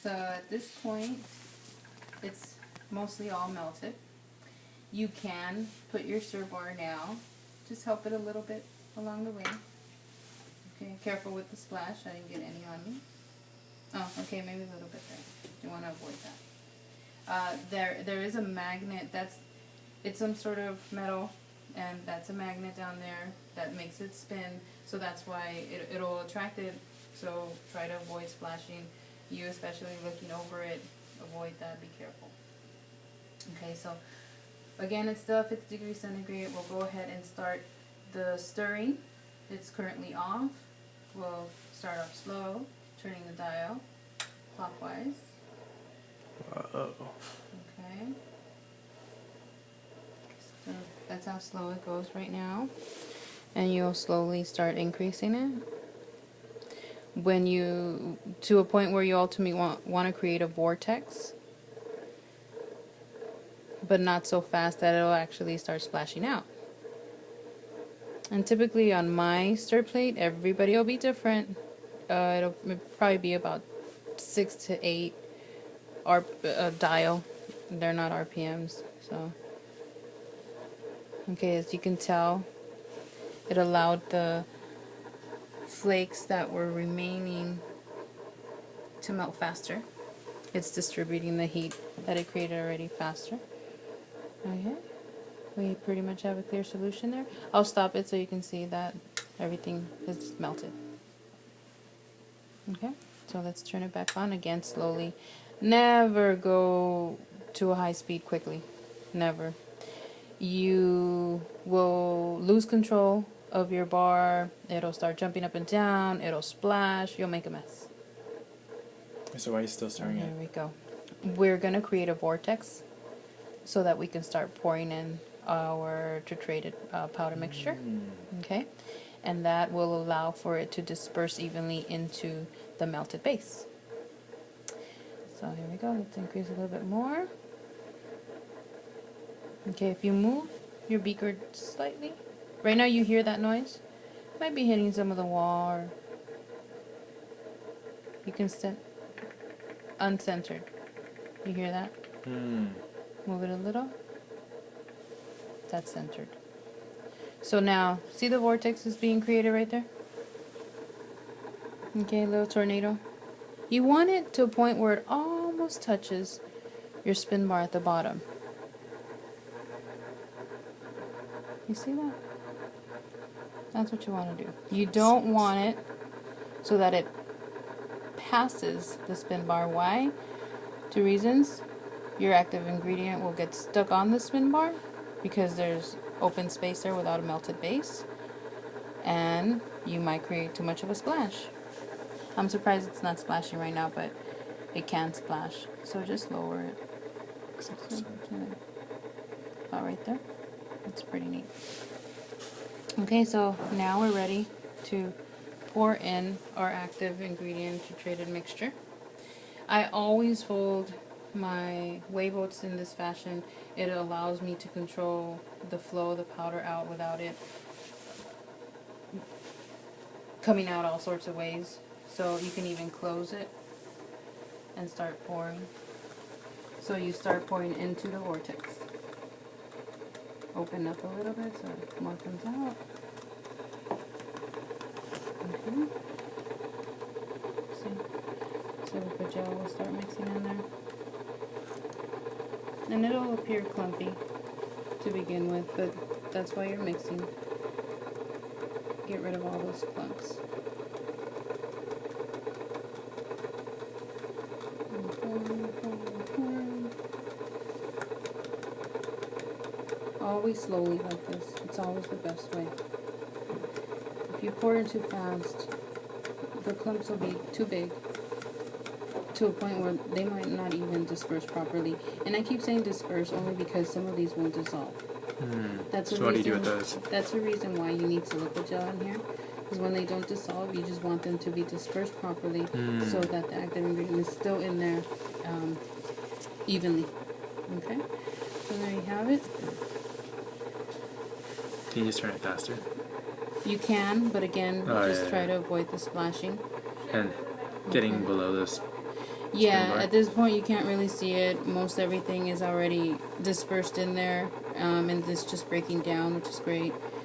So at this point, it's mostly all melted. You can put your stir bar now. Just help it a little bit along the way. Okay, careful with the splash. I didn't get any on me. Oh, okay, maybe a little bit there. You want to avoid that. There is a magnet. It's some sort of metal, and that's a magnet down there that makes it spin. So that's why it'll attract it. So try to avoid splashing. You especially looking over it, avoid that. Be careful. Okay, so again, it's still 50 degrees centigrade. We'll go ahead and start the stirring. It's currently off. We'll start off slow, turning the dial clockwise. Uh-oh. Okay. So that's how slow it goes right now. And you'll slowly start increasing it. When you, to a point where you ultimately want to create a vortex, but not so fast that it'll actually start splashing out. And typically on my stir plate, everybody will be different. It'll probably be about 6 to 8 dial. They're not RPMs. So, okay, as you can tell, it allowed the flakes that were remaining to melt faster. It's distributing the heat that it created already faster. Okay. We pretty much have a clear solution there. I'll stop it so you can see that everything is melted. Okay, so let's turn it back on again slowly. Never go to a high speed quickly. Never. You will lose control of your bar. It'll start jumping up and down. It'll splash. You'll make a mess. So why are you still stirring it? There we go. We're going to create a vortex so that we can start pouring in our titrated powder mixture. Okay, and that will allow for it to disperse evenly into the melted base. So here we go. Let's increase a little bit more. Okay, if you move your beaker slightly, right now you hear that noise. It might be hitting some of the wall, or you can uncentered. You hear that? Move it a little. That's centered. So now, see the vortex is being created right there? Okay, little tornado. You want it to a point where it almost touches your spin bar at the bottom. You see that? That's what you want to do. You don't want it so that it passes the spin bar. Why? 2 reasons. Your active ingredient will get stuck on the spin bar because there's open space there without a melted base, and you might create too much of a splash. I'm surprised it's not splashing right now, but it can splash, so just lower it. About right there. That's pretty neat. Okay, so now we're ready to pour in our active ingredient titrated mixture. I always fold my whey oats in this fashion. It allows me to control the flow of the powder out without it coming out all sorts of ways. So you can even close it and start pouring. So you start pouring into the vortex. Open up a little bit so more comes out. Okay. So the gel will start mixing in there. And it'll appear clumpy to begin with, but that's why you're mixing. Get rid of all those clumps. Always slowly like this. It's always the best way. If you pour in too fast, the clumps will be too big to a point where they might not even disperse properly. And I keep saying disperse only because some of these won't dissolve. So what do you do with those? That's the reason why you need silica gel in here. Because when they don't dissolve, you just want them to be dispersed properly so that the active ingredient is still in there evenly. Okay? So there you have it. Can you just turn it faster? You can, but again, try to avoid the splashing. And getting below this. Yeah, bar? at this point you can't really see it. Most everything is already dispersed in there, and it's just breaking down, which is great.